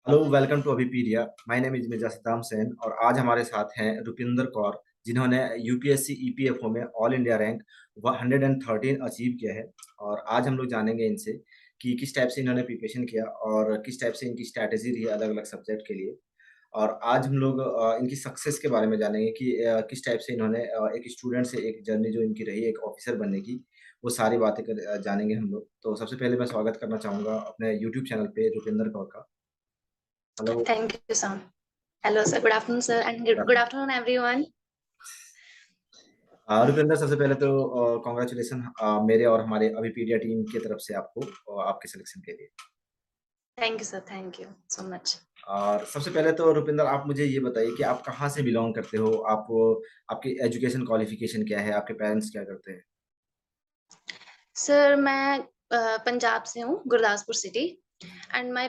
Hello, welcome to Abhipedia. My name is Mirza Siddham Sen और आज हमारे साथ हैं रुपिंदर कौर, जिन्होंने यूपीएससी ईपीएफओ में ऑल इंडिया रैंक 113 अचीव किया है। और आज हम लोग जानेंगे इनसे कि किस टाइप से इन्होंने प्रिपरेशन किया और किस टाइप से इनकी स्ट्रैटेजी रही अलग अलग सब्जेक्ट के लिए। और आज हम लोग इनकी सक्सेस के बारे में जानेंगे कि किस टाइप से इन्होंने एक स्टूडेंट से एक जर्नी जो इनकी रही एक ऑफिसर बनने की, वो सारी बातें जानेंगे हम लोग। तो सबसे पहले मैं स्वागत करना चाहूँगा अपने यूट्यूब चैनल पे रुपिंदर कौर का। Hello. Thank you, Sam. Hello, sir. Good afternoon, sir, and good afternoon, everyone. Rupinder, सबसे पहले तो कॉन्ग्रेचुलेसन मेरे और हमारे अभिपीडिया टीम की तरफ से आपको आपके सिलेक्शन के लिए। Thank you, sir. Thank you so much. और सबसे पहले तो रुपिंदर, आप मुझे ये बताइए कि आप कहाँ से बिलोंग करते हो? आप आपकी एजुकेशन क्वालिफिकेशन क्या है? आपके पेरेंट्स क्या करते हैं? Sir, मैं पंजाब से हूँ, Gurdaspur city, and my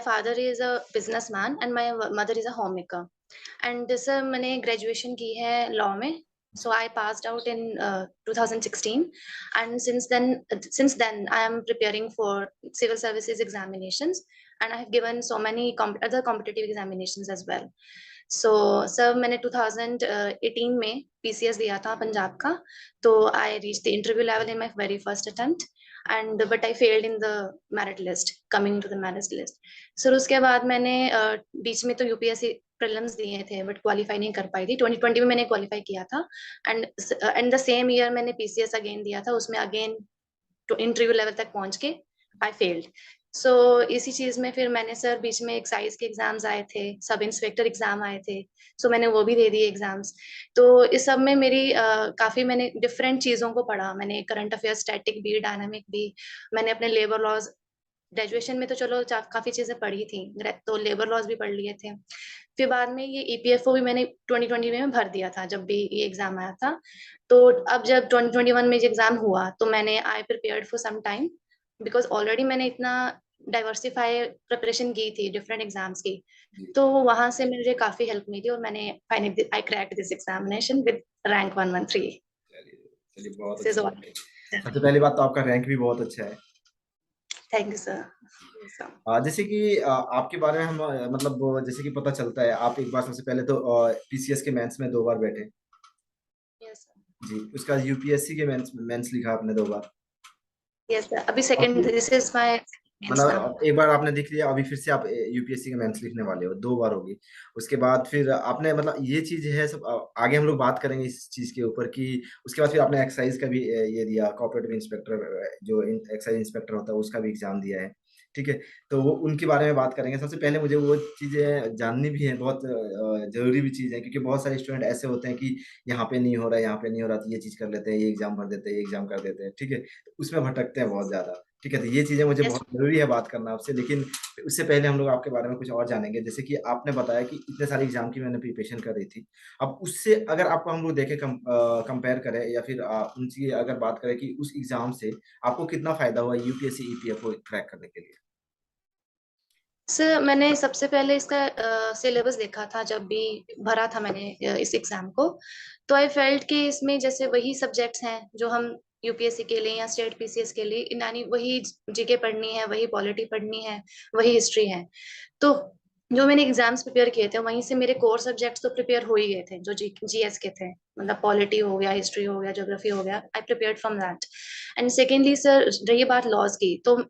father is a businessman and my mother is a homemaker. And sir, मैंने graduation की है law में, so I passed out in 2016, and since then I am preparing for civil services examinations, and I have given so many other competitive examinations as well. So sir, मैंने 2018 में PCS दिया था पंजाब का, तो I reached the interview level in my very first attempt, and but I failed in the merit list, coming to the merit list. Sir उसके बाद मैंने बीच में तो यूपीएससी प्रीलिम्स दिए थे बट क्वालिफाई नहीं कर पाई थी। 2020 में मैंने क्वालिफाई किया था, एंड द सेम ईयर मैंने पीसीएस अगेन दिया था, उसमें अगेन इंटरव्यू लेवल तक पहुंच के आई फेल्ड। सो इसी चीज में फिर मैंने सर बीच में एक्साइज के एग्जाम्स आए थे, सब इंस्पेक्टर एग्जाम आए थे, सो मैंने वो भी दे दिए एग्जाम्स। तो इस सब में मेरी काफी मैंने डिफरेंट चीजों को पढ़ा, मैंने करंट अफेयर, स्टैटिक भी, डायनामिक भी, मैंने अपने लेबर लॉज, ग्रेजुएशन में तो चलो काफी चीजें पढ़ी थी, तो लेबर लॉज भी पढ़ लिए थे। फिर बाद में ये ईपीएफओ भी मैंने 2020 में भर दिया था जब भी ये एग्जाम आया था। तो अब जब 2021 में एग्जाम हुआ तो मैंने I prepared for some time, because already मैंने इतना डाइवर्सिफाई प्रिपरेशन की थी डिफरेंट एग्जाम्स की, जी। तो वहां से मुझे काफी हेल्प मिली और मैंने finally I cracked this examination with rank 113। चलिए, चलिए, बहुत दिस इज अच्छा ऑल। है। सबसे पहली बात तो आपका रैंक भी बहुत अच्छा है। Thank you sir. जैसे कि आपके बारे में हम मतलब जैसे कि पता चलता है, आप एक बार सबसे पहले तो पीसीएस के मेंस में 2 बार बैठे। यस जी, उसका यूपीएससी के मेंस मेंस लिखा आपने 2 बार। यस सर, अभी और सेकंड, फिर दिस इज माय एग्जाम। मतलब एक बार आपने लिख लिया, अभी फिर से आप यूपीएससी के मेंस लिखने वाले हो, 2 बार होगी। उसके बाद फिर आपने मतलब ये चीज़ है सब आगे हम लोग बात करेंगे इस चीज़ के ऊपर कि उसके बाद फिर आपने एक्साइज़ का भी ये दिया, कोऑपरेटिव इंस्पेक्टर जो एक्साइज़ इंस्पेक्टर होता है उसका भी एग्ज़ाम दिया है। ठीक है? तो वो उनके बारे में बात करेंगे। सबसे पहले मुझे वो चीज़ें जाननी भी है, बहुत ज़रूरी भी चीज़ है, क्योंकि बहुत सारे स्टूडेंट ऐसे होते हैं कि यहाँ पे नहीं हो रहा है, यहाँ पे नहीं हो रहा, तो ये चीज़ कर लेते हैं, ये एग्ज़ाम भर देते हैं, ये एग्ज़ाम कर देते हैं। ठीक है? तो उसमें भटकते हैं बहुत ज़्यादा। ठीक है, तो ये चीज़ें मुझे यस बहुत ज़रूरी है बात करना आपसे, लेकिन उससे पहले हम लोग आपके बारे में कुछ और जानेंगे। जैसे कि आपने बताया कि इतने सारे एग्ज़ाम की मैंने प्रिपरेशन कर रही थी। अब उससे अगर आपको हम लोग देखें कंपेयर करें या फिर उनकी अगर बात करें कि उस एग्ज़ाम से आपको कितना फ़ायदा हुआ यूपीएससी, ईपीएफओ क्रैक करने के लिए? सर मैंने सबसे पहले इसका सिलेबस देखा था जब भी भरा था मैंने इस एग्जाम को, तो आई फेल्ट कि इसमें जैसे वही सब्जेक्ट्स हैं जो हम यूपीएससी के लिए या स्टेट पीसीएस के लिए, यानी वही जीके पढ़नी है, वही पॉलिटी पढ़नी है, वही हिस्ट्री है। तो जो मैंने एग्जाम्स प्रिपेयर किए थे वहीं से मेरे कोर सब्जेक्ट्स तो प्रिपेयर हो ही गए थे, जो जीएस के थे, मतलब पॉलिटी हो गया, हिस्ट्री हो गया, ज्योग्राफी हो गया, आई prepared from that. And secondly sir, रही बात लॉज की, तो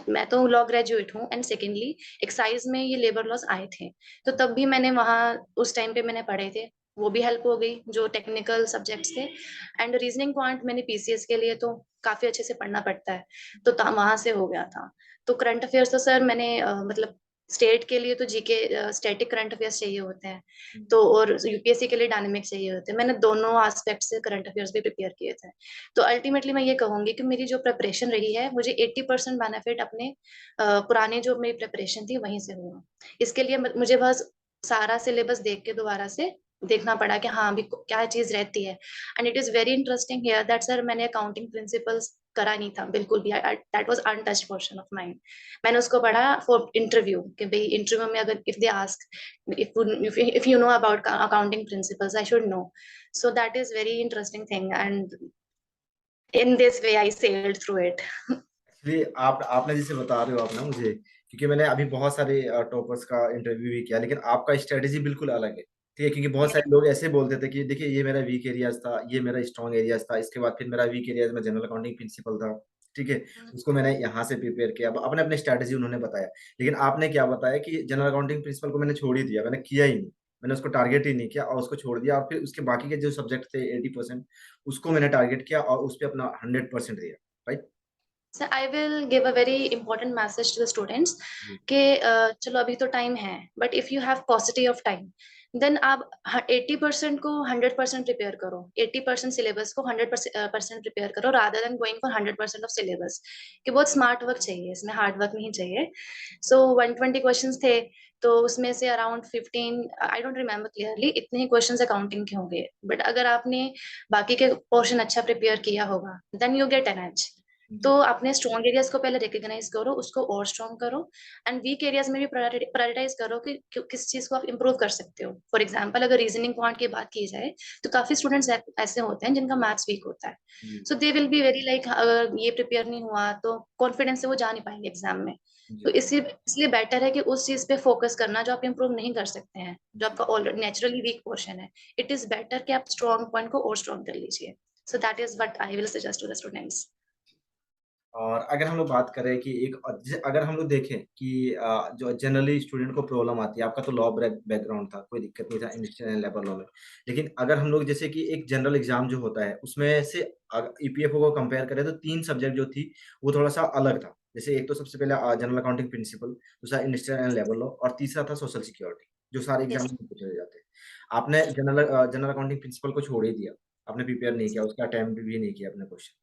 मैं तो लॉ ग्रेजुएट हूँ, एंड सेकेंडली एक्साइज में ये लेबर लॉस आए थे, तो तब भी मैंने वहाँ उस टाइम पे मैंने पढ़े थे, वो भी हेल्प हो गई जो टेक्निकल सब्जेक्ट्स थे। एंड रीजनिंग पॉइंट मैंने पीसीएस के लिए तो काफी अच्छे से पढ़ना पड़ता है, तो वहां से हो गया था। तो करंट अफेयर्स तो सर मैंने मतलब स्टेट के लिए तो जीके, स्टैटिक करंट अफेयर्स चाहिए होते हैं, तो और यूपीएससी के लिए डायनेमिक चाहिए होते हैं, मैंने दोनों एस्पेक्ट से करंट अफेयर्स भी प्रिपेयर किए थे। तो अल्टीमेटली मैं ये कहूंगी कि मेरी जो प्रिपरेशन रही है, मुझे 80% बेनिफिट अपने पुराने जो मेरी प्रिपरेशन थी वहीं से हुआ। इसके लिए मुझे बस सारा सिलेबस देख के दोबारा से देखना पड़ा कि हाँ अभी क्या चीज रहती है। And it is very interesting here that sir मैंने अकाउंटिंग प्रिंसिपल्स करा नहीं था बिल्कुल भी, that was untouched portion of mind. मैंने उसको पढ़ा फॉर इंटरव्यू, कि भाई इंटरव्यू में अगर if they ask if you know about accounting principles I should know. So that is very interesting thing, and in this way I sailed through it. चलिए आप आपने जैसे बता रहे हो आप ना मुझे, क्योंकि मैंने अभी बहुत सारे टॉपर्स का इंटरव्यू भी किया, लेकिन आपका स्ट्रैटेजी बिल्कुल अलग है। ठीक है, क्योंकि बहुत सारे लोग ऐसे बोलते थे कि देखिए ये मेरा वीक एरियाज़ था, ये मेरा स्ट्रॉन्ग एरियाज़ था, इसके बाद फिर मेरा वीक एरियाज़ में जनरल अकाउंटिंग प्रिंसिपल था। ठीक है, हुँ। उसको मैंने यहाँ से प्रिपेयर किया। अब अपने-अपने स्ट्रैटेजी उन्होंने बताया। लेकिन आपने क्या बताया कि जनरल अकाउंटिंग प्रिंसिपल को मैंने छोड़ ही दिया, मैंने किया ही नहीं। मैंने उसको टारगेट ही नहीं किया और उसको छोड़ दिया और फिर उसके बाकी के जो सब्जेक्ट थे 80% उसको मैंने टारगेट किया और उस पे अपना 100% दिया। Right? Sir I will give a very important message to the students जी, कि चलो अभी तो टाइम है, but if you have paucity of time then आप 80% को 100% प्रिपेयर करो, 80% सिलेबस को 100% प्रिपेयर करो rather than going for 100% of syllabus. कि बहुत स्मार्ट वर्क चाहिए, इसमें हार्ड वर्क नहीं चाहिए। सो 120 क्वेश्चंस थे, तो उसमें से around 15, I don't remember clearly, इतने ही क्वेश्चंस अकाउंटिंग के होंगे। बट अगर आपने बाकी के पोर्शन अच्छा प्रिपेयर किया होगा then you get an edge. तो जी, अपने स्ट्रॉन्ग एरियाज़ को पहले रिकॉग्नाइज़ करो, उसको और स्ट्रॉन्ग करो एंड वीक एरियाज़ में भी प्रायोरिटाइज़ करो कि किस चीज़ को आप इम्प्रूव कर सकते हो। फॉर एग्जाम्पल अगर रीज़निंग पार्ट की बात की जाए, तो काफ़ी स्टूडेंट्स ऐसे होते हैं जिनका मैथ्स वीक होता है। जी, so they will be very like अगर ये प्रिपेयर नहीं हुआ तो कॉन्फिडेंस से वो जा नहीं पाएँगे एग्ज़ाम में। तो जी, इसलिए बेटर है कि उस चीज़ पे फोकस करना जो आप इम्प्रूव नहीं कर सकते हैं, जो जी। आपका ऑलरेडी नेचुरली वीक पोर्शन है। इट इज़ बेटर कि आप स्ट्रॉन्ग पॉइंट को और स्ट्रॉन्ग कर लीजिए। So that is what I will suggest to the students. और अगर हम लोग बात करें कि एक जैसे अगर हम लोग देखें कि जो जनरली स्टूडेंट को प्रॉब्लम आती है, आपका तो लॉ बैकग्राउंड था, कोई दिक्कत नहीं था इंडस्ट्रियल लेवल लॉ में। लेकिन अगर हम लोग जैसे कि एक जनरल एग्ज़ाम जो होता है, उसमें से ईपीएफओ को कंपेयर करें तो 3 सब्जेक्ट जो थी, वो थोड़ा-सा अलग था। जैसे एक तो सबसे पहले जनरल अकाउंटिंग प्रिंसिपल, दूसरा इंडस्ट्रियल एंड लेबर लॉ और तीसरा था सोशल सिक्योरिटी, जो सारे एग्ज़ाम यस। में पूछे जाते हैं। आपने जनरल अकाउंटिंग प्रिंसिपल को छोड़ ही दिया, आपने प्रिपेयर नहीं किया, उसका अटेम्प्ट भी नहीं किया आपने क्वेश्चन।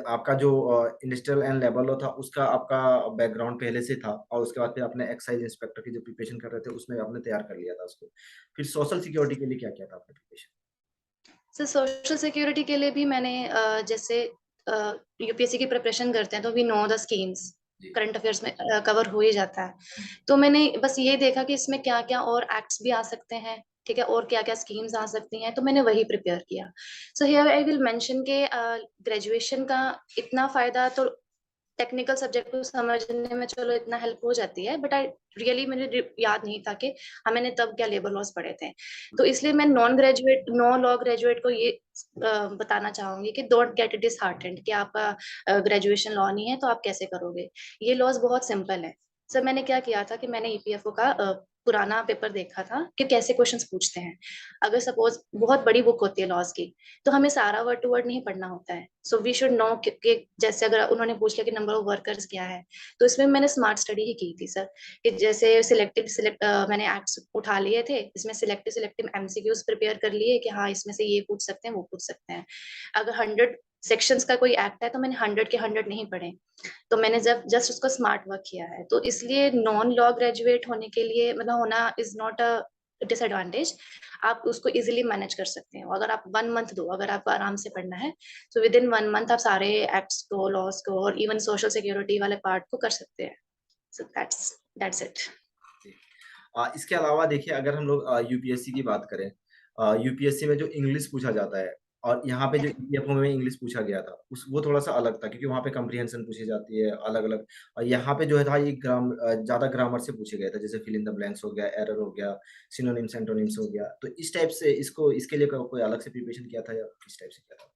आपका जो इंडस्ट्रियल एंड लेबर लॉ था, उसका आपका बैकग्राउंड पहले से था और उसके बाद फिर आपने एक्साइज इंस्पेक्टर की जो प्रिपरेशन कर रहे थे, उसमें आपने तैयार कर लिया था उसको। फिर सोशल सिक्योरिटी के लिए क्या किया था आपने प्रिपरेशन? सर सोशल सिक्योरिटी के लिए भी मैंने जैसे यूपीएससी की प्रिपरेशन करते हैं तो वी नो द स्कीम्स, जी। करंट अफेयर्स में कवर हो ही जाता है। हुँ, तो मैंने बस ये देखा कि इसमें क्या-क्या और एक्ट्स भी आ सकते हैं, ठीक है? और क्या-क्या स्कीम्स आ सकती हैं, तो मैंने वही प्रिपेयर किया। So here I will mention के ग्रेजुएशन का इतना फ़ायदा तो टेक्निकल सब्जेक्ट को समझने में चलो इतना हेल्प हो जाती है, बट आई रियली मुझे याद नहीं था कि मैंने तब क्या लेबर लॉस पढ़े थे। तो इसलिए मैं नॉन लॉ ग्रेजुएट को ये बताना चाहूंगी कि डोंट गेट डिसहार्टेंड कि आपका ग्रेजुएशन लॉ नहीं है तो आप कैसे करोगे। ये लॉज बहुत सिंपल है। सर मैंने क्या किया था कि मैंने ईपीएफओ का पुराना पेपर देखा था कि कैसे क्वेश्चंस पूछते हैं। अगर सपोज बहुत बड़ी बुक होती है लॉज की, तो हमें सारा वर्ड टू वर्ड नहीं पढ़ना होता है। सो वी शुड नो कि जैसे अगर उन्होंने पूछ लिया कि नंबर ऑफ वर्कर्स क्या है, तो इसमें मैंने स्मार्ट स्टडी ही की थी सर, कि जैसे मैंने एक्ट्स उठा लिए थे, इसमें सिलेक्टिव एमसीक्यूज प्रिपेयर कर लिए कि हाँ, इसमें से ये पूछ सकते हैं, वो पूछ सकते हैं। अगर 100 सेक्शंस का कोई एक्ट है, तो मैंने 100 के 100 नहीं पढ़े, तो मैंने जब जस्ट उसको स्मार्ट वर्क किया है। तो इसलिए नॉन लॉ ग्रेजुएट होने के लिए मतलब होना इज़ नॉट अ डिसएडवांटेज। आप उसको इज़िली मैनेज कर सकते हो। अगर आप 1 मंथ दो, अगर आपको आराम से पढ़ना है, सो विद इन 1 मंथ आप सारे एक्ट्स को, लॉज़ को और इवन सोशल सिक्योरिटी वाले पार्ट को कर सकते हैं। So that's it. जी। इसके अलावा देखिए अगर हम लोग यूपीएससी की बात करें, यूपीएससी में जो इंग्लिश पूछा जाता है और यहाँ पे जो ईपीएफओ में इंग्लिश पूछा गया था, उस वो थोड़ा-सा अलग था क्योंकि वहाँ पे कम्प्रीहेंशन पूछी जाती है अलग-अलग और यहाँ पे जो है था ये ज़्यादा ग्रामर से पूछे गए थे, जैसे फिल इन द ब्लैंक्स हो गया, एरर हो गया, सिनोनिम्स, एंटोनिम्स हो गया। तो इस टाइप से इसके लिए कोई अलग से प्रिपरेशन किया था या किस टाइप से किया था?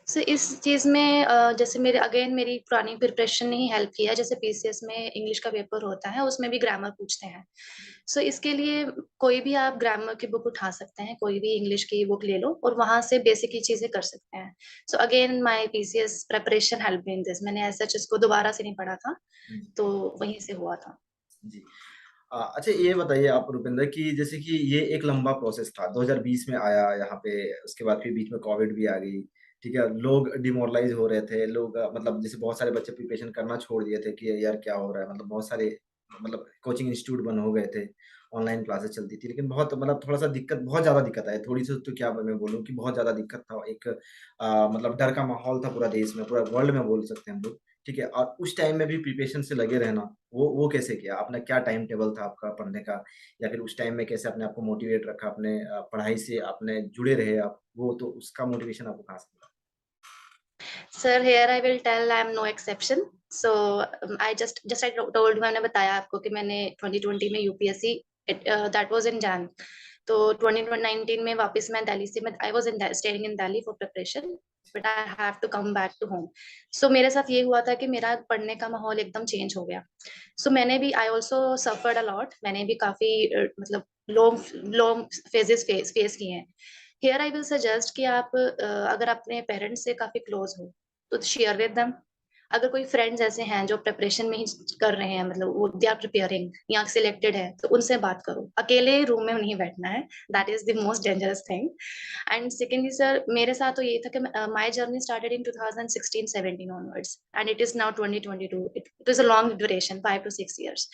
सो इस चीज़ में जैसे मेरी पुरानी प्रिपरेशन ने ही हेल्प किया। जैसे पीसीएस में इंग्लिश का पेपर होता है, उसमें भी ग्रामर पूछते हैं। जी, सो इसके लिए कोई भी आप ग्रामर की बुक उठा सकते हैं, कोई भी इंग्लिश की बुक ले लो और वहाँ से बेसिक ही चीज़ें कर सकते हैं। So again my PCS preparation helped me in this. मैंने एज़ सच इसको दोबारा से नहीं पढ़ा था, जी। तो वहीं से हुआ था। जी। अच्छा ये बताइए आप रुपिंदर कि जैसे कि ये एक लंबा प्रोसेस था, 2020 में आया यहाँ पे, उसके बाद फिर बीच में कोविड भी आ गई, ठीक है? लोग डिमोरलाइज़ हो रहे थे, लोग मतलब जैसे बहुत सारे बच्चे प्रिपरेशन करना छोड़ दिए थे कि यार क्या हो रहा है? मतलब बहुत सारे मतलब कोचिंग इंस्टीट्यूट बंद हो गए थे, ऑनलाइन क्लासेस चलती थी, लेकिन बहुत मतलब थोड़ा-सा दिक्कत बहुत ज़्यादा दिक्कत आई, थोड़ी-सी तो क्या मैं बोलूँ कि बहुत ज़्यादा दिक्कत था। एक मतलब डर का माहौल था पूरा देश में, पूरा वर्ल्ड में बोल सकते हैं हम लोग। ठीक है? और उस टाइम में भी प्रिपरेशन से लगे रहना, वो कैसे किया? आपने क्या टाइम टेबल था आपका पढ़ने का? या फिर उस टाइम में कैसे अपने आप को मोटिवेट रखा, अपने पढ़ाई से आपने जुड़े रहे आप, वो तो उसका मोटिवेशन आपको कहाँ से मिला? Sir, here I will tell I am no exception. So I just I told you, मैंने बताया आपको कि मैंने 2020 में यूपीएससी दैट वाज इन जैन, तो 2019 में वापस मैं दिल्ली से मैं I was in staying in Delhi for preparation, but I have to come back to home. So मेरे साथ ये हुआ था कि मेरा पढ़ने का माहौल एकदम चेंज हो गया। सो मैंने भी I also suffered a lot, मैंने भी काफी मतलब लो लो फेजेस फेस किए हैं। हियर आई विल सजेस्ट कि आप अगर अपने पेरेंट्स से काफी क्लोज हो तो शेयर विद देम। अगर कोई फ्रेंड्स ऐसे हैं जो प्रिपरेशन में ही कर रहे हैं, मतलब वो दे आर प्रिपेयरिंग या सिलेक्टेड है, तो उनसे बात करो, अकेले रूम में नहीं बैठना है। That is the most dangerous thing. And secondly sir, मेरे साथ तो ये था कि my journey started in 2016-17 onwards and it is now 2022. It is a long duration, 5 to 6 years.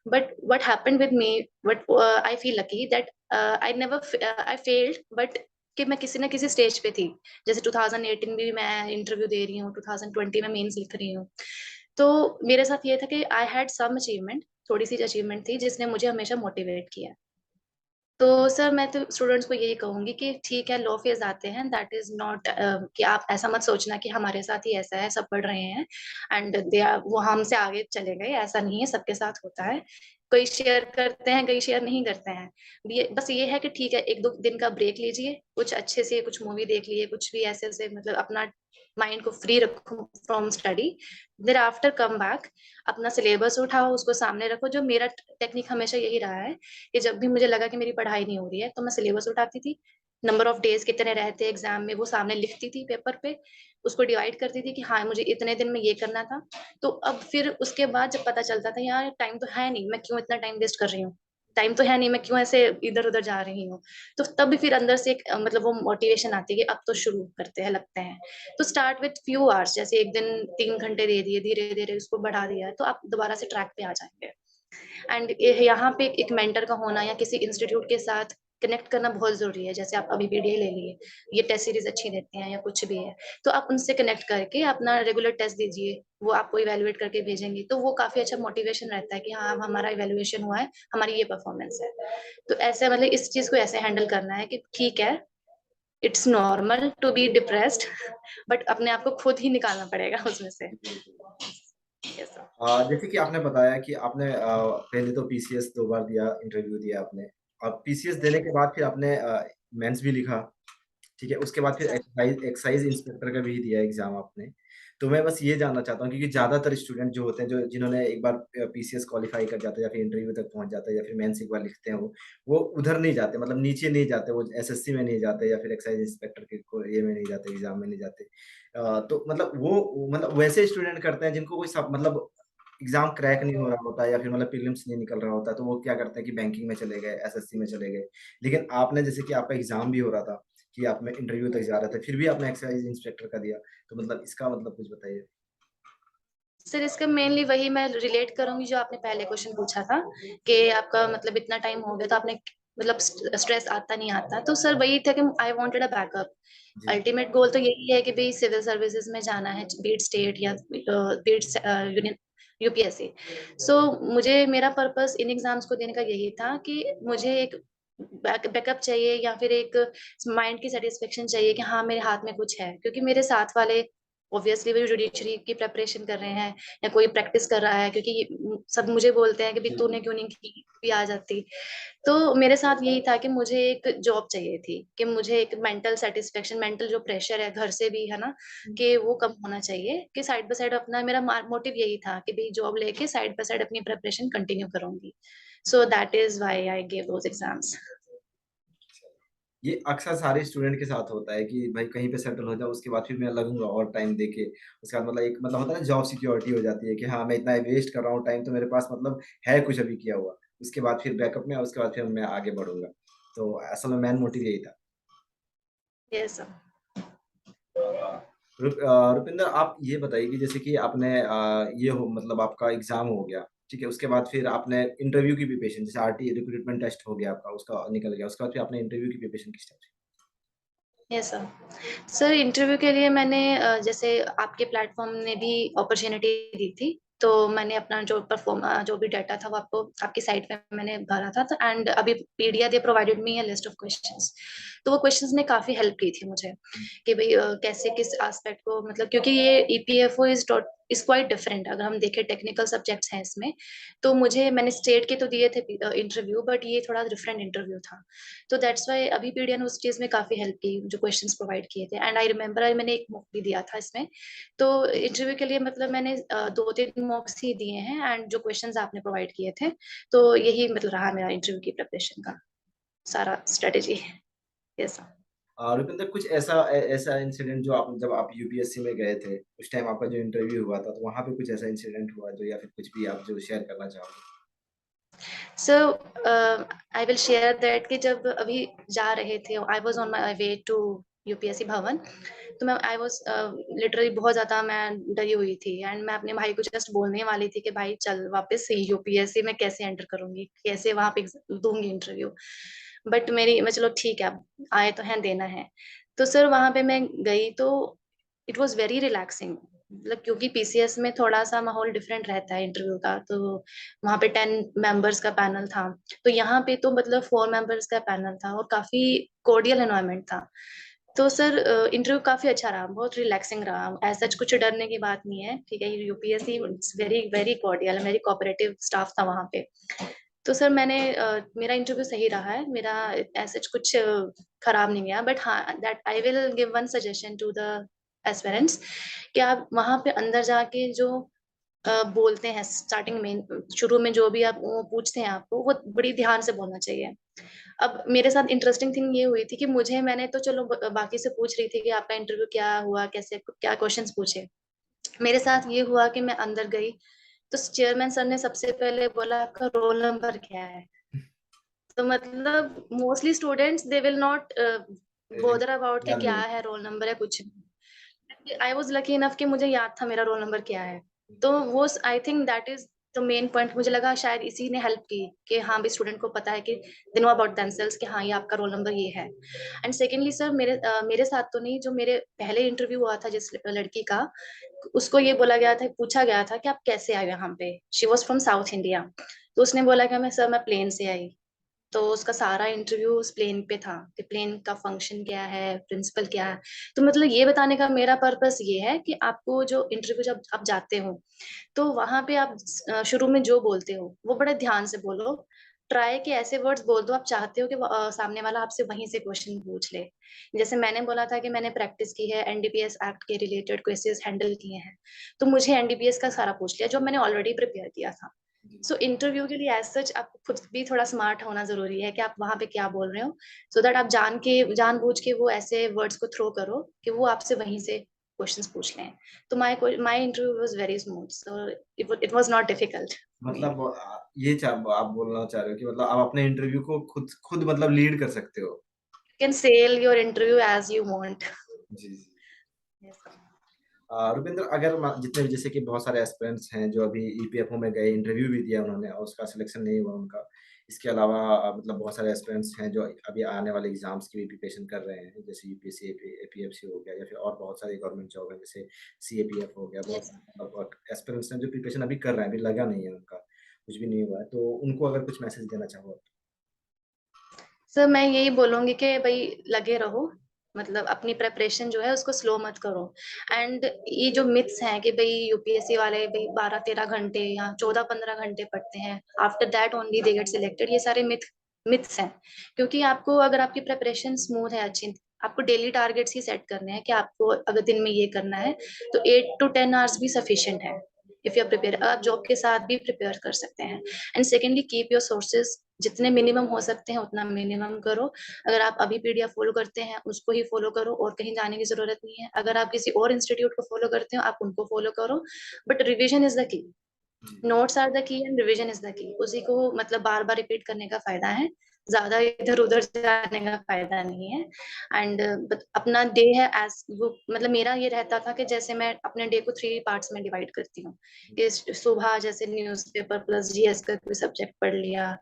But what happened with me, what I feel lucky that I never I failed, but कि मैं किसी ना किसी stage पे थी। जैसे 2018 में भी मैं इंटरव्यू दे रही हूँ, 2020 में मेंस लिख रही हूँ। तो मेरे साथ ये था कि आई हैड सम अचीवमेंट, थोड़ी सी अचीवमेंट थी जिसने मुझे हमेशा मोटिवेट किया। तो सर मैं तो स्टूडेंट्स को यही कहूंगी कि ठीक है, लो फेज आते हैं, दैट इज नॉट कि आप ऐसा मत सोचना कि हमारे साथ ही ऐसा है, सब पढ़ रहे हैं एंड दे आर वो हमसे आगे चले गए, ऐसा नहीं है, सबके साथ होता है। कई शेयर करते हैं, कई शेयर नहीं करते हैं। बस ये है कि ठीक है, एक दो दिन का ब्रेक लीजिए, कुछ अच्छे से कुछ मूवी देख लिए, कुछ भी ऐसे ऐसे मतलब अपना माइंड को फ्री रखो from study. There after come back, अपना सिलेबस उठाओ, उसको सामने रखो। जो मेरा टेक्निक हमेशा यही रहा है कि जब भी मुझे लगा कि मेरी पढ़ाई नहीं हो रही है, तो मैं सिलेबस उठाती थी, नंबर ऑफ डेज कितने रहते एग्जाम में वो सामने लिखती थी पेपर पे, उसको डिवाइड करती थी कि हाँ मुझे इतने दिन में ये करना था। तो अब फिर उसके बाद जब पता चलता था यार टाइम तो है नहीं, मैं क्यों इतना टाइम वेस्ट कर रही हूँ, टाइम तो है नहीं, मैं क्यों ऐसे इधर उधर जा रही हूँ, तो तब भी फिर अंदर से एक मतलब वो मोटिवेशन आती है कि अब तो शुरू करते हैं, लगते हैं। तो स्टार्ट विथ फ्यू आवर्स, जैसे एक दिन 3 घंटे दे दिए, धीरे धीरे उसको बढ़ा दिया है, तो आप दोबारा से ट्रैक पे आ जाएंगे। एंड यहाँ पे एक मेंटर का होना या किसी इंस्टीट्यूट के साथ कनेक्ट करना बहुत जरूरी है। जैसे आप अभी पीडीए ले लिए, ये टेस्ट सीरीज अच्छी देते हैं या कुछ भी है, तो आप उनसे कनेक्ट करके अपना रेगुलर टेस्ट दीजिए, वो आपको इवेलुएट करके भेजेंगे, तो वो काफी अच्छा मोटिवेशन रहता है कि हाँ अब हमारा इवेलुएशन हुआ है, हमारी ये परफॉर्मेंस है। तो ऐसे मतलब इस चीज को ऐसे हैंडल करना है कि ठीक है, it's normal to be depressed, but अपने आप को खुद ही निकालना पड़ेगा उसमें से। yes, जैसे कि आपने बताया कि आपने पहले तो पीसीएस 2 बार दिया, इंटरव्यू दिया आपने। अब पीसीएस देने के बाद फिर आपने मेंस भी लिखा, ठीक है? उसके बाद फिर एक्साइज एक्साइज इंस्पेक्टर का भी दिया एग्जाम आपने। तो मैं बस ये जानना चाहता हूँ, क्योंकि ज़्यादातर स्टूडेंट जो होते हैं, जो जिन्होंने एक बार पीसीएस क्वालिफाई कर जाते हैं या फिर इंटरव्यू तक पहुँच जाते हैं या फिर मेंस एक बार लिखते हैं, वो उधर नहीं जाते, मतलब नीचे नहीं जाते, वो एसएससी में नहीं जाते या फिर एक्साइज इंस्पेक्टर के को ये में नहीं जाते, एग्जाम में नहीं जाते। तो मतलब वो मतलब वैसे स्टूडेंट करते हैं जिनको कोई सब मतलब एग्जाम क्रैक नहीं हो रहा होता है या फिर मतलब प्रीलिम्स नहीं निकल रहा होता, तो वो क्या करते हैं कि बैंकिंग में चले गए, एसएससी में चले गए। लेकिन आपने, जैसे कि आपका एग्जाम भी हो रहा था, कि आप में इंटरव्यू तक जा रहे थे, फिर भी आपने एक्साइज इंस्पेक्टर का दिया, तो मतलब इसका मतलब कुछ बताइए? सर इसका मेनली वही मैं रिलेट करूंगी जो आपने पहले क्वेश्चन पूछा था कि आपका मतलब इतना टाइम हो गया तो आपने मतलब स्ट्रेस आता नहीं आता, तो सर वही था कि आई वांटेड अ बैकअप। जी। अल्टीमेट गोल तो यही है कि भाई सिविल सर्विसेज में जाना है, बीट स्टेट या बीट यूनियन यूपीएससी। सो मुझे मेरा पर्पस इन एग्जाम्स को देने का यही था कि मुझे एक बैकअप चाहिए या फिर एक माइंड की सेटिस्फेक्शन चाहिए कि हाँ मेरे हाथ में कुछ है, क्योंकि मेरे साथ वाले ऑब्वियसली वो जुडिशरी की प्रेपरेशन कर रहे हैं या कोई प्रैक्टिस कर रहा है, क्योंकि सब मुझे बोलते हैं कि भाई तूने क्यों नहीं की, भी आ जाती। तो मेरे साथ यही था कि मुझे एक जॉब चाहिए थी, कि मुझे एक मेंटल सेटिस्फेक्शन, मेंटल जो प्रेशर है घर से भी है ना, कि वो कम होना चाहिए, कि साइड बाय साइड अपना मेरा मोटिव यही था कि भाई जॉब लेके साइड बाय साइड अपनी प्रिपरेशन कंटिन्यू करूंगी। सो that is why I give those exams. ये अक्सर सारे स्टूडेंट के साथ होता है कि भाई कहीं पे सेटल हो जाओ, उसके बाद फिर मैं लगूंगा और टाइम देके, उसके बाद मतलब एक मतलब होता है ना, जॉब सिक्योरिटी हो जाती है कि हाँ मैं इतना वेस्ट कर रहा हूँ टाइम, तो मेरे पास मतलब है कुछ अभी किया हुआ, उसके बाद फिर बैकअप में, उसके बाद फिर मैं आगे बढ़ूंगा। तो असल में मेन मोटिव यही था। यस। रुपिंदर, आप ये बताइए कि जैसे कि आपने ये हो मतलब आपका एग्जाम हो गया, ठीक है? उसके बाद फिर आपने इंटरव्यू की प्रिपरेशन, जैसे आरटी रिक्रूटमेंट टेस्ट हो गया आपका, उसका निकल गया, उसके बाद फिर आपने इंटरव्यू की प्रिपरेशन किस टाइप से? Yes sir. सर इंटरव्यू के लिए मैंने जैसे आपके प्लेटफॉर्म ने भी अपॉर्चुनिटी दी थी, तो मैंने अपना जो भी डाटा था वो आपको आपकी साइट पे मैंने भरा था, तो एंड अभी पीडिया they provided me a list of questions. तो वो क्वेश्चंस ने काफी हेल्प की थी मुझे कि भाई कैसे किस एस्पेक्ट को, मतलब क्योंकि ये ईपीएफओ इज क्वाइट डिफरेंट। अगर हम देखें टेक्निकल सब्जेक्ट्स हैं इसमें, तो मैंने स्टेट के तो दिए थे इंटरव्यू, बट ये थोड़ा डिफरेंट इंटरव्यू था। तो दैट्स वाई अभी पीडिया ने उस चीज में काफी हेल्प की, जो क्वेश्चंस प्रोवाइड किए थे। एंड आई रिमेम्बर मैंने एक मॉक भी दिया था इसमें। तो इंटरव्यू के लिए मतलब मैंने 2-3 मॉक्स ही दिए हैं, एंड जो क्वेश्चंस आपने प्रोवाइड किए थे, तो यही मतलब रहा मेरा इंटरव्यू की प्रिपरेशन का सारा स्ट्रेटेजी। यस। रुपिंदर, कुछ ऐसा इंसिडेंट जो आप जब आप यूपीएससी में गए थे उस टाइम आपका जो इंटरव्यू हुआ था, तो वहाँ पे कुछ ऐसा इंसिडेंट हुआ जो, या फिर कुछ भी आप जो शेयर करना चाहोगे? So I will share that कि जब अभी जा रहे थे, I was on my way to UPSC Bhavan. तो मैं आई वाज लिटरली बहुत ज्यादा मैं डरी हुई थी, एंड मैं अपने भाई को जस्ट बोलने वाली थी कि भाई चल वापस से यूपीएससी में कैसे एंटर करूंगी, कैसे वहां पे दूंगी इंटरव्यू। बट मैं चलो ठीक है, अब आए तो हैं, देना है। तो सर वहां पे मैं गई तो इट वाज वेरी रिलैक्सिंग। मतलब क्योंकि पीसीएस में थोड़ा सा माहौल डिफरेंट रहता है इंटरव्यू का, तो वहां पे 10 मेंबर्स का पैनल था। तो यहाँ पे तो मतलब 4 मेंबर्स का पैनल था, और काफी कोर्डियल एनवायरनमेंट था। तो सर इंटरव्यू काफी अच्छा रहा, बहुत रिलैक्सिंग रहा। ऐसा कुछ डरने की बात नहीं है, ठीक है। UPSC very very cordial, very cooperative staff था वहाँ पे। तो सर मेरा इंटरव्यू सही रहा है, मेरा ऐसा कुछ खराब नहीं गया। बट हाँ, that I will give one suggestion to the aspirants कि आप वहां पे अंदर जाके जो बोलते हैं स्टार्टिंग में, शुरू में जो भी आप वो पूछते हैं आपको, वो बड़ी ध्यान से बोलना चाहिए। अब मेरे साथ इंटरेस्टिंग थिंग ये हुई थी कि मैंने तो चलो बाकी से पूछ रही थी कि आपका इंटरव्यू क्या हुआ, कैसे क्या क्वेश्चंस पूछे। मेरे साथ ये हुआ कि मैं अंदर गई, तो चेयरमैन सर ने सबसे पहले बोला आपका रोल नंबर क्या है। तो मतलब mostly students they will not bother about कि ध्यान क्या नहीं। है रोल नंबर है कुछ। आई वॉज लकी इनफ कि मुझे याद था मेरा रोल नंबर क्या है। तो वो I think that is the main point. मुझे लगा शायद इसी ने हेल्प की कि हाँ भी स्टूडेंट को पता है कि दे नो अबाउट देमसेल्व्स कि हाँ ये आपका रोल नंबर ये है। एंड सेकेंडली सर मेरे साथ तो नहीं, जो मेरे पहले इंटरव्यू हुआ था जिस लड़की का, उसको ये बोला गया था, पूछा गया था कि आप कैसे आए यहाँ पे। She was from south India. तो उसने बोला कि मैं प्लेन से आई। तो उसका सारा इंटरव्यू उस प्लेन पे था कि प्लेन का फंक्शन क्या है, प्रिंसिपल क्या है। तो मतलब ये बताने का मेरा पर्पस ये है कि आपको जो इंटरव्यू जब आप जाते हो, तो वहां पे आप शुरू में जो बोलते हो वो बड़े ध्यान से बोलो। ट्राई के ऐसे वर्ड्स बोल दो आप चाहते हो कि सामने वाला आपसे वहीं से क्वेश्चन पूछ ले। जैसे मैंने बोला था कि मैंने प्रैक्टिस की है, एनडीपीएस एक्ट के रिलेटेड केसेस हैंडल किए हैं। तो मुझे एनडीपीएस का सारा पूछ लिया जो मैंने ऑलरेडी प्रिपेयर किया था। जी। सो इंटरव्यू के लिए एज सच आपको खुद भी थोड़ा स्मार्ट होना जरूरी है कि आप वहां पे क्या बोल रहे हो, सो दैट आप जानबूझ के वो ऐसे वर्ड्स को थ्रो करो कि वो आपसे वहीं से क्वेश्चंस पूछ लें। तो my interview was very smooth, so it was not difficult for me. मतलब आप बोलना चाह रहे हो कि मतलब आप अपने इंटरव्यू को खुद खुद मतलब लीड कर सकते हो? You can sell your interview as you want. जी, जी। रुपिंदर, अगर जितने भी, जैसे कि बहुत सारे एस्पिरेंट्स हैं जो अभी ईपीएफओ में गए, इंटरव्यू भी दिया उन्होंने और उसका सिलेक्शन नहीं हुआ उनका। इसके अलावा मतलब बहुत सारे एस्पिरेंट्स हैं जो अभी आने वाले एग्जाम्स की भी प्रिपरेशन कर रहे हैं, जैसे यूपीएससी, एपीएफसी हो गया, या फिर और बहुत सारी गवर्नमेंट जॉब है जैसे सीएपीएफ हो गया। बहुत यस। मतलब एस्पिरेंट्स हैं जो प्रिपरेशन अभी कर रहे हैं, अभी लगा नहीं है उनका, कुछ भी नहीं हुआ है, तो उनको अगर कुछ मैसेज देना चाहो? सर मैं यही बोलूंगी कि भाई लगे रहो, मतलब अपनी प्रेपरेशन जो है उसको स्लो मत करो। एंड ये जो मिथ्स हैं कि भाई यूपीएससी वाले भाई 12-13 घंटे या 14-15 घंटे पढ़ते हैं, after that only they get selected, ये सारे मिथ्स हैं। क्योंकि आपको अगर आपकी प्रेपरेशन स्मूथ है, अच्छी, आपको डेली टारगेट्स ही सेट करने हैं कि आपको अगर दिन में ये करना है, तो 8 to 10 आवर्स भी सफिशिएंट है। इफ यू आर प्रिपेयर, आप जॉब के साथ भी प्रिपेयर कर सकते हैं। And secondly keep your sources जितने मिनिमम हो सकते हैं उतना मिनिमम करो। अगर आप अभी पीडीएफ फॉलो करते हैं उसको ही फॉलो करो, और कहीं जाने की जरूरत नहीं है। अगर आप किसी और इंस्टीट्यूट को फॉलो करते हो आप उनको फॉलो करो, but revision is the key. जी। Notes are the key and revision is the key. उसी को मतलब बार बार रिपीट करने का फायदा है, ज्यादा इधर उधर जाने का फायदा नहीं है। एंड अपना डे है एज वो, मतलब मेरा ये रहता था कि जैसे मैं अपने डे को 3 पार्ट्स में डिवाइड करती हूँ कि सुबह जैसे न्यूज़पेपर प्लस जीएस का कोई सब्जेक्ट पढ़ लिया,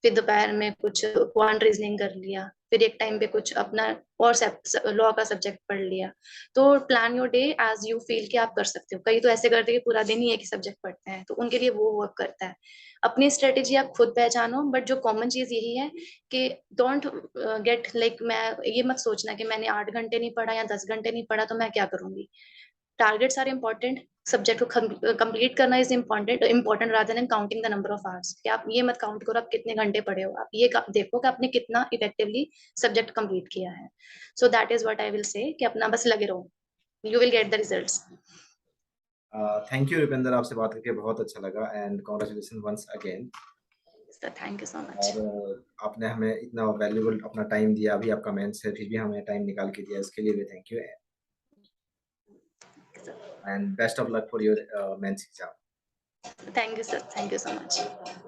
फिर दोपहर में कुछ क्वांट रीजनिंग कर लिया, फिर एक टाइम पे कुछ अपना और लॉ का सब्जेक्ट पढ़ लिया। तो plan your day as you feel कि आप कर सकते हो। कई तो ऐसे करते हैं कि पूरा दिन ही एक ही सब्जेक्ट पढ़ते हैं, तो उनके लिए वो वर्क करता है। अपनी स्ट्रेटेजी आप खुद पहचानो, बट जो कॉमन चीज यही है कि डोंट गेट लाइक, मैं ये मत सोचना कि मैंने 8 घंटे नहीं पढ़ा या 10 घंटे नहीं पढ़ा तो मैं क्या करूंगी। टारगेट्स आर इम्पोर्टेंट, सब्जेक्ट को कंप्लीट करना is important rather than counting the number of hours. कि आप ये मत काउंट करो आप कितने घंटे पढ़े हो, आप ये देखो कि आपने कितना इफेक्टिवली सब्जेक्ट कंप्लीट किया है। So that is what I will say, कि अपना बस लगे रहो, you will get the results. Thank you Rupinder, आपसे बात करके बहुत अच्छा लगा and congratulation once again. Thank you so much. और आपने हमें इतना वैल्यूबल अपना टाइम दिया, अभी आपका मेंस है फिर भी हमें टाइम निकाल के दिया, इसके लिए भी thank you and best of luck for your mains exam. Thank you sir, thank you so much.